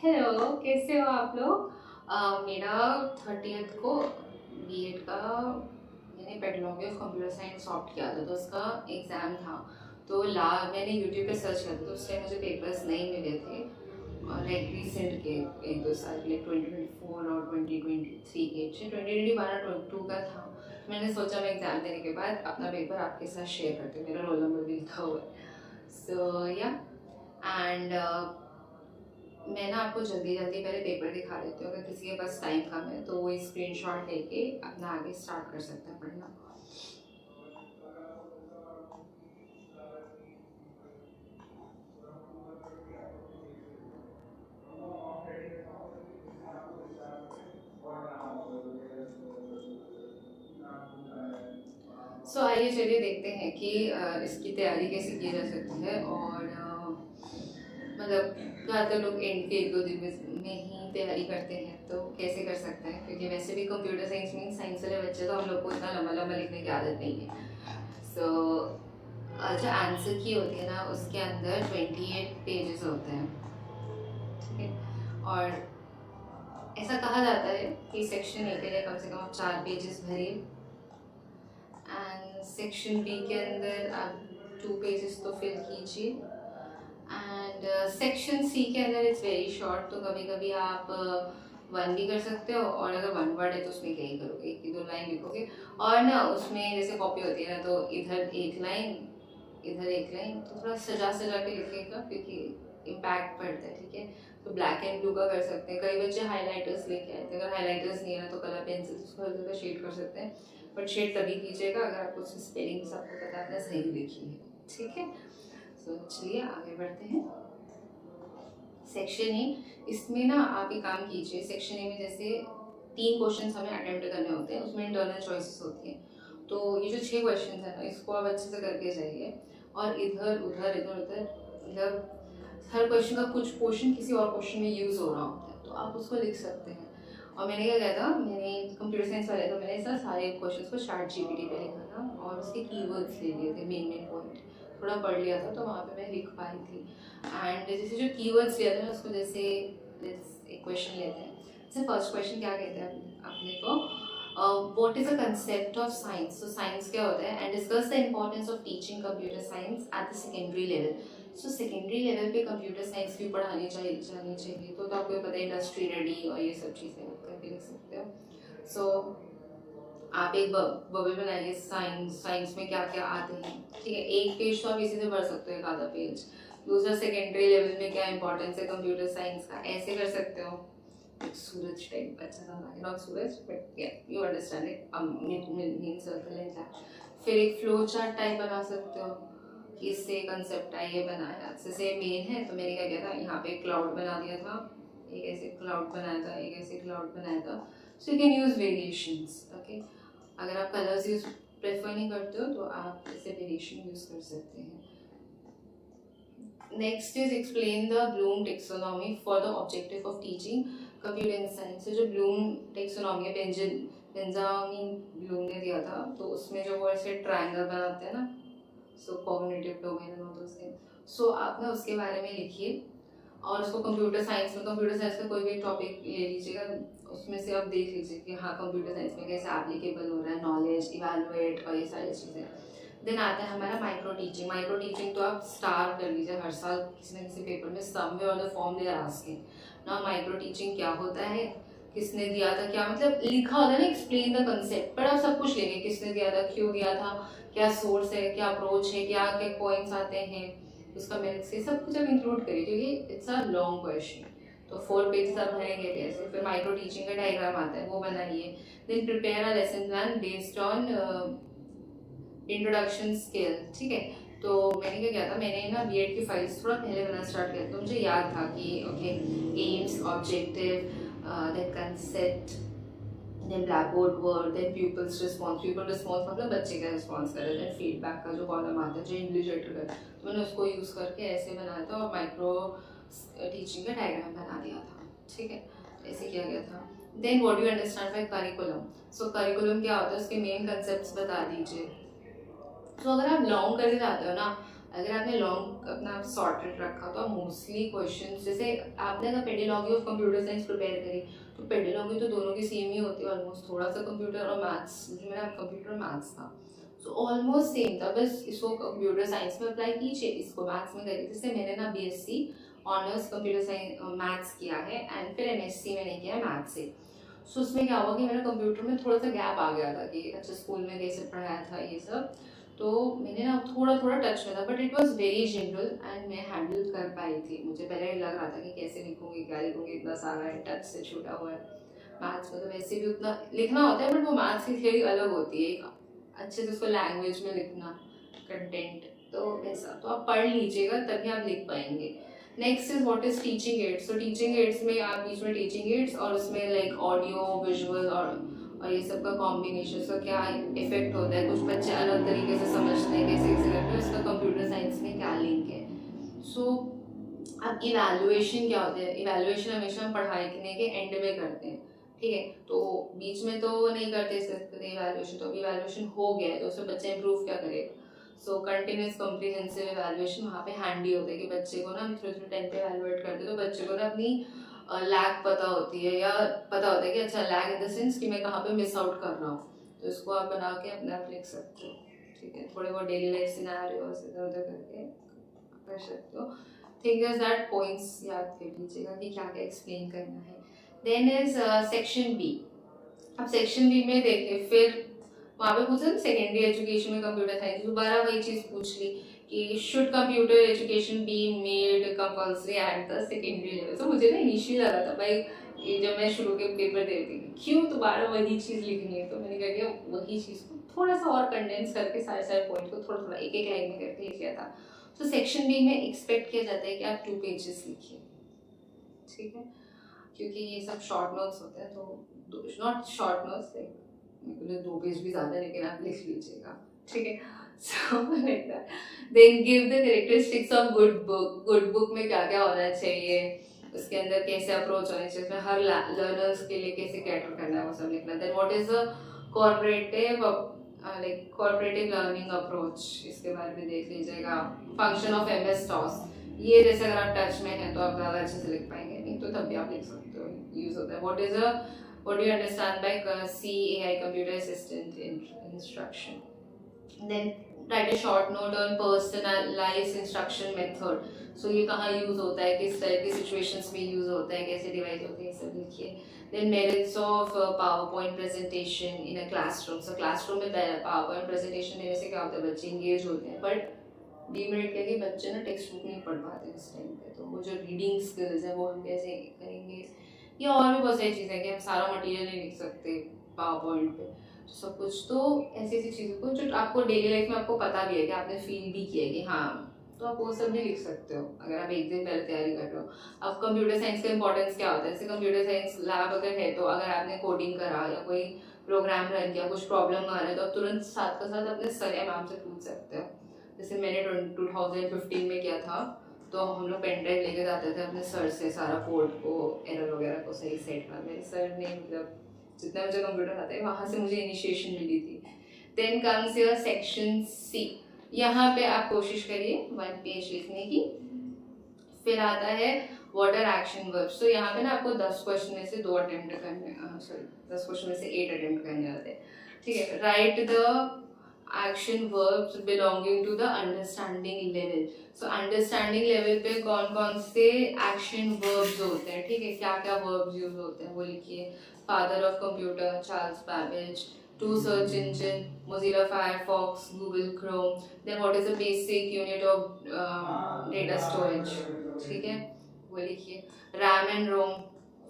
Hello, कैसे हो आप लोग। मेरा 30th को बीएड का मैंने pedology of computer science opt किया था, तो उसका एग्ज़ाम था। तो मैंने यूट्यूब पे सर्च किया था, तो उस टाइम मुझे पेपर्स नहीं मिले थे। और लाइक रिसेंट के 1-2 साल के, लाइक 2024 और 2023 के, 2021-22 का था। तो मैंने सोचा मैं एग्ज़ाम देने के बाद अपना पेपर आपके साथ शेयर करती हूँ। मेरा रोल नंबर भी लिखा हुआ है। सो या एंड मैं ना आपको जल्दी जल्दी पहले पेपर दिखा देती हूँ। अगर किसी के पास टाइम कम है तो वो स्क्रीनशॉट लेके अपना आगे स्टार्ट कर सकता है पढ़ना। आइए चलिए देखते हैं कि इसकी तैयारी कैसे की जा सकती है। और मतलब ज़्यादातर लोग एंड के 1-2 दिन में ही तैयारी करते हैं, तो कैसे कर सकते हैं, क्योंकि वैसे भी कंप्यूटर साइंस में साइंस वाले बच्चे तो हम लोग को इतना लंबा लंबा लिखने की आदत नहीं है। सो जो आंसर की होती है ना, उसके अंदर 28 पेजेस होते हैं, ठीक है। और ऐसा कहा जाता है कि सेक्शन ए के लिए कम से कम आप 4 पेजेस भरिए, एंड सेक्शन बी के अंदर आप 2 पेजेस तो फिल कीजिए, एंड सेक्शन सी के अंदर इट्स वेरी शॉर्ट, तो कभी कभी आप 1 भी कर सकते हो, और अगर 1 वर्ड है तो उसमें क्या ही करोगे, 1 2 लाइन लिखोगे। और ना उसमें जैसे कॉपी होती है ना, तो इधर 1 लाइन इधर 1 लाइन, तो थोड़ा सजा सजा के लिखेगा, क्योंकि इम्पैक्ट पड़ता है, ठीक है। तो ब्लैक एंड ब्लू का कर सकते हैं। कई बच्चे हाइलाइटर्स लेके आए थे, अगर हाइलाइटर्स नहीं है ना तो कलर पेंसिल उसको हल्का हल्का शेड कर सकते हैं, बट शेड तभी कीजिएगा अगर आपको उसकी स्पेलिंग्स आपको पता है, सही लिखी है, ठीक है। चलिए आगे बढ़ते हैं। सेक्शन ए, इसमें ना आप एक काम कीजिए। सेक्शन ए में जैसे 3 क्वेश्चन हमें अटेम्प्ट करने होते हैं, उसमें इंटरनल चॉइसेस होती हैं। तो ये जो 6 क्वेश्चन है ना, इसको आप अच्छे से करके जाइए, और इधर उधर इधर उधर मतलब हर क्वेश्चन का कुछ पोर्शन किसी और क्वेश्चन में यूज़ हो रहा होता है, तो आप उसको लिख सकते हैं। और मैंने क्या किया था, मैंने कंप्यूटर साइंस वाले, तो मैंने सारे क्वेश्चंस को ChatGPT पे लिखा था, और उसके कीवर्ड्स ले लिए थे, मेन पॉइंट थोड़ा पढ़ लिया था, तो वहाँ पे मैं लिख पाई थी। एंड जैसे जो कीवर्ड्स लिया था ना, उसको जैसे एक क्वेश्चन लेते हैं। जैसे फर्स्ट क्वेश्चन क्या कहते हैं अपने को, what is the concept of science. तो साइंस क्या होता है, and discuss the importance of teaching computer science eight the secondary level. Secondary level पे कंप्यूटर साइंस भी पढ़ानी जानी चाहिए, तो आपको पता है इंडस्ट्री रेडी और ये सब चीज़ें करके लिख सकते हो। आप एक बबल बनाइए, साइंस में क्या क्या आते हैं, ठीक है। एक पेज तो आप इसी से भर सकते हो, एक आधा पेज। दूसरा, सेकेंडरी लेवल में क्या इंपॉर्टेंस है कंप्यूटर साइंस का, ऐसे कर सकते हो। सूरज टाइप अच्छा सा बना, नॉट सूरज बट या you understand it, mean circle and that. फिर एक फ्लो चार्ट टाइप बना सकते हो कि इससे कंसेप्ट है, ये बनाया, जैसे मेन है तो मैंने क्या किया था, यहाँ पे क्लाउड बना दिया था, एक ऐसे क्लाउड बनाया था, एक ऐसे क्लाउड बनाया था। So you can use variations, okay. अगर आप कलर्स यूज प्रेफर नहीं करते हो तो आप ऐसे वेरिएशन यूज कर सकते हैं। Next is explain the Bloom taxonomy for the objective of teaching computer science. जो ब्लूम टेक्सोनॉमी है, बेंजामिन ब्लूम ने दिया था, तो उसमें जो वो ऐसे ट्रायंगल बनाते हैं ना, cognitive domain and all those things. आप ना उसके बारे में लिखिए, और उसको कंप्यूटर साइंस का कोई भी टॉपिक ले लीजिएगा, उसमें से आप देख लीजिए कि हाँ कंप्यूटर साइंस में कैसे एप्लीकेबल हो रहा है, नॉलेज इवैल्यूएट और ये सारी चीज़ें। देन आता है हमारा माइक्रो टीचिंग तो आप स्टार कर लीजिए, हर साल किसी न किसी पेपर में सम में और द फॉर्म दे आस्किंग ना माइक्रो टीचिंग क्या होता है, किसने दिया था, क्या मतलब लिखा होता है ना, एक्सप्लेन द कंसेप्ट, पर आप सब कुछ लेंगे, किसने दिया था, क्यों दिया था, क्या सोर्स है, क्या अप्रोच है, क्या क्या पॉइंट्स आते हैं, उसका मेरिट से सब कुछ आप इंक्लूड करिए, क्योंकि इट्स अ लॉन्ग क्वेश्चन। तो 4 पेजेस आप भरेंगे कैसे। फिर माइक्रो टीचिंग का डायग्राम आता है, वो बनाइए। Then prepare a lesson plan based on introduction skill, ठीक है। तो मैंने क्या किया था, मैंने ना बीएड की फाइल्स थोड़ा पहले बनाना स्टार्ट किया, तो मुझे याद था कि okay, aims, objective, then concept, then blackboard word, then pupil response मतलब बच्चे का रिस्पॉन्स कर रहे थे, फीडबैक का जो कॉलम आता है, जो इन्विजिलेटर का, तो मैंने उसको यूज़ करके ऐसे बनाया था, और माइक्रो टीचिंग का डायग्राम बना दिया था, ठीक है। ऐसे किया गया था। Then what do you understand by curriculum. Curriculum क्या होता है, उसके मेन कंसेप्ट बता दीजिए। तो अगर आप लॉन्ग करके जाते हो ना, अगर आपने लॉन्ग अपना सॉर्टेड रखा तो मोस्टली क्वेश्चन, जैसे आपने अगर पेडिलॉजी ऑफ कंप्यूटर साइंस प्रिपेयर करी तो पेडिलॉजी तो दोनों की सेम ही होती है ऑलमोस्ट, थोड़ा सा कंप्यूटर और मैथ्स, जो मेरा कंप्यूटर मैथ्स था सो ऑलमोस्ट सेम था, बस इसको कंप्यूटर साइंस में अप्लाई कीजिए, इसको मैथ्स में करिए। जैसे मैंने ना BSc honours computer science maths किया है एंड फिर एमएससी मैंने किया है मैथ्स से। सो उसमें क्या हुआ कि मेरा कंप्यूटर में थोड़ा सा गैप आ गया था कि अच्छा स्कूल में कैसे पढ़ाया था ये सब, तो मैंने ना थोड़ा थोड़ा टच में था, but it was very general and मैं हैंडल कर पाई थी। मुझे पहले लग रहा था कि कैसे लिखूंगी क्या लिखूंगी, इतना सारा है, टच से छूटा हुआ है। मैथ्स में तो वैसे भी उतना लिखना होता है, बट वो मैथ्स की थियरी अलग होती है, एक अच्छे से उसको लैंग्वेज में लिखना, कंटेंट, तो वैसा तो आप पढ़ लीजिएगा तभी आप लिख पाएंगे। Next is what is teaching ads. तो टीचिंग एड्स में आप बीच में टीचिंग एड्स और उसमें लाइक ऑडियो विजुअल और ये सब का कॉम्बिनेशन, इसका क्या इफेक्ट होता है, कुछ बच्चे अलग तरीके से समझते हैं कैसे कैसे करते हैं, इसका कंप्यूटर साइंस में क्या लिंक है। सो अब इवैल्यूएशन क्या होता है, इवैल्यूएशन हमेशा हम पढ़ाई के एंड में करते हैं, ठीक है, तो बीच में तो नहीं करते इवैल्यूएशन, तो अभी इवैल्यूएशन हो गया है तो उसमें बच्चा इंप्रूव क्या करेगा। सो कंटिन्यूस कॉम्प्रिहेंसिव इवैल्यूएशन वहाँ पे हैंडी होता है कि बच्चे को ना थ्रू थ्रू 10 पे इवैल्यूएट करते तो बच्चे को ना अपनी लैग पता होती है, या पता होता है कि अच्छा लैग इन द सेंस कि मैं कहाँ पे मिस आउट कर रहा हूँ, तो इसको आप बना के अपने आप लिख सकते हो, ठीक है, थोड़े बहुत डेली लाइफ सिनेरियोस इधर उधर करके कर सकते हो। थिंग इज दैट पॉइंट्स याद कर लीजिएगा कि क्या क्या एक्सप्लेन करना है। Then is section B. अब सेक्शन बी में देखिए फिर वहाँ पे पूछा सेकेंडरी एजुकेशन में कंप्यूटर साइंस, दोबारा वही चीज़ पूछ ली कि should computer education be made compulsory at the secondary level. तो मुझे ना इनिशियली लगा था भाई ये जब मैं शुरू के पेपर दे रही थी क्यों दोबारा वही चीज़ लिखनी है, तो मैंने कह दिया वही चीज़ को थोड़ा सा और कंडेंस करके सारे सारे पॉइंट को थोड़ा थोड़ा एक एक लाइन में करके लिख लिया था। तो सेक्शन बी में एक्सपेक्ट किया जाता है कि आप 2 पेजेस लिखिए, ठीक है, क्योंकि ये सब शॉर्ट नोट्स होते हैं, तो नॉट शॉर्ट नोट्स लाइक मेरे 2 पेज भी ज़्यादा, लेकिन आप लिख लीजिएगा, ठीक है। So like that. Then give the characteristics of good book. Good book में क्या क्या होना चाहिए, उसके अंदर कैसे अप्रोच होना चाहिए, उसमें हर लर्नर्स के लिए कैसे कैटर करना है वो सब लिखना। Then what is a corporative like corporative learning approach, इसके बारे में देख लीजिएगा। फंक्शन ऑफ एमएस टॉस, ये जैसे अगर आप टच में हैं तो आप ज़्यादा अच्छे से लिख पाएंगे, नहीं तो तब भी आप लिख सकते हो, यूज़ होता है। what do you understand by CAI computer assistant instruction? Then write a short note on personalized instruction method. So ये कहाँ यूज़ होता है, किस तरह की सिचुएशंस में यूज़ होता है, कैसे डिवाइस होते हैं, सब लिखिए। Then merits of PowerPoint presentation in a classroom. So classroom में PowerPoint presentation देने से क्या होता है, बच्चे engage होते हैं, but डिमेरिट क्या कि बच्चे ना टेक्स्ट बुक नहीं पढ़ पाते इस टाइम पे, तो वो जो रीडिंग स्किल्स है वो हम कैसे करेंगे, या और भी बहुत सारी चीज़ें हैं कि हम सारा मटेरियल नहीं लिख सकते पावर पॉइंट पे, तो सब कुछ तो ऐसी ऐसी चीज़ों को जो आपको डेली लाइफ में आपको पता भी है कि आपने फील भी किया है कि हाँ, तो आप वो सब भी लिख सकते हो अगर आप एक दिन पहले तैयारी कर रहे हो। अब कंप्यूटर साइंस का इंपॉर्टेंस क्या होता है, जैसे कंप्यूटर साइंस लैब अगर है तो अगर आपने कोडिंग करा या कोई प्रोग्राम रन किया, कुछ प्रॉब्लम आ रहा है तो आप तुरंत साथ के साथ अपने सर या मैम से पूछ सकते हो। जैसे मैंने 2015 में किया था, तो हम लोग पेन ड्राइव लेके जाते थे अपने सर से सारा कोड को, एरर वगैरह को सही सेट करना। मेरे सर ने मतलब जितना मुझे कंप्यूटर आता है वहाँ से मुझे इनिशिएशन मिली थी। Then comes your section C. यहाँ पे आप कोशिश करिए 1 पेज लिखने की। फिर आता है व्हाट आर एक्शन वर्ब्स। तो यहाँ पे ना आपको 10 क्वेश्चन में से 2 अटेम्प्ट करने, सॉरी 10 क्वेश्चन में से 8 अटेम्प्ट करने होते हैं, ठीक है। Write the action verbs belonging to the understanding level. So understanding level पे कौन कौन से एक्शन वर्ब्स होते हैं, ठीक है, क्या क्या वर्ब्स यूज होते हैं वो लिखिए। Father of computer Charles Babbage, two search engine Mozilla Firefox Google Chrome. Then what is the basic unit of data storage, ठीक है, वो लिखिए। रैम एंड रोम,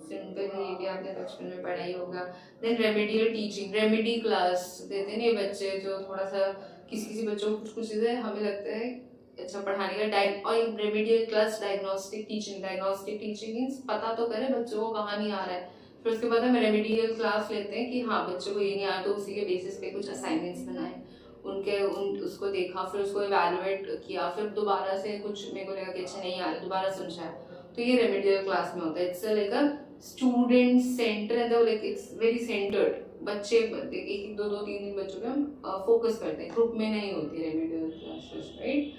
सिंपल है, ये भी आपने बचपन में पढ़ा ही होगा। Then remedial teaching, remedy class देते हैं ये बच्चे जो थोड़ा सा किसी बच्चों को कुछ चीज़ें हमें लगता है अच्छा पढ़ाने का और remedial class diagnostic teaching means पता तो करें बच्चों को कहाँ नहीं आ रहा है, फिर उसके बाद हम रेमेडियल क्लास लेते हैं कि हाँ बच्चों को ये नहीं आ रहा, तो उसी के बेसिस पे कुछ असाइनमेंट्स बनाए, उसको देखा, फिर उसको इवैल्यूएट किया, फिर दोबारा से कुछ मेरे को लगा कि अच्छा नहीं आ रहा, दोबारा समझाया, तो ये रेमेडियल क्लास में होता है। It's like a student centre and like it's very centred, बच्चे एक 2 3 बच्चों पे हम फोकस करते हैं, ग्रुप में नहीं होती रेमेडियल क्लासेस, राइट।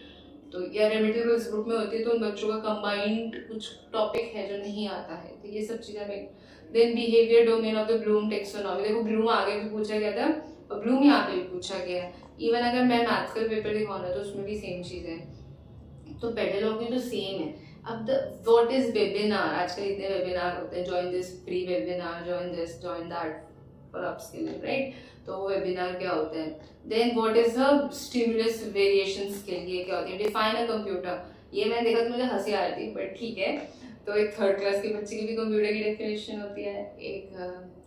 तो या रेमेडियल इस ग्रुप में होती है तो उन बच्चों का कंबाइंड कुछ टॉपिक है जो नहीं आता है, तो ये सब चीज़ें हमें। Then behaviour domain of the Bloom taxonomy, देखो ब्लूम आगे भी पूछा गया था और ब्लूम यहाँ पे भी पूछा गया है। इवन अगर मैं मैथ्स का पेपर दिखाऊँ ना तो उसमें भी सेम चीज़ है, तो पेडागॉजी तो सेम है। अब द व्हाट इज वेबिनार, आजकल इतने वेबिनार होते हैं, join this free webinar, join this, join that for upskilling, right, तो वो वेबिनार क्या होते हैं। Then what is the stimulus variation skill, ये क्या होती है। डिफाइन अ कंप्यूटर, ये मैंने देखा तो मुझे हंसी आ रही थी बट ठीक है। तो एक 3rd क्लास के बच्चे की भी कंप्यूटर की डेफिनेशन होती है, एक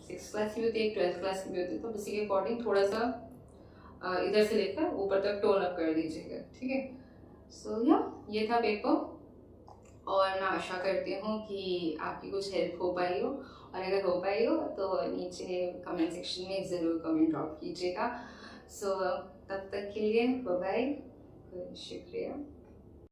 6th क्लास की भी होती है, एक 12th क्लास की भी होती है, तो उसी के अकॉर्डिंग थोड़ा सा इधर से लेकर ऊपर तक टोन अप कर दीजिएगा, ठीक है। सो या ये था पेपर, और मैं आशा करती हूँ कि आपकी कुछ हेल्प हो पाई हो, और अगर हो पाई हो तो नीचे कमेंट सेक्शन में ज़रूर कमेंट ड्रॉप कीजिएगा। सो तब तक के लिए बाय बाय, शुक्रिया।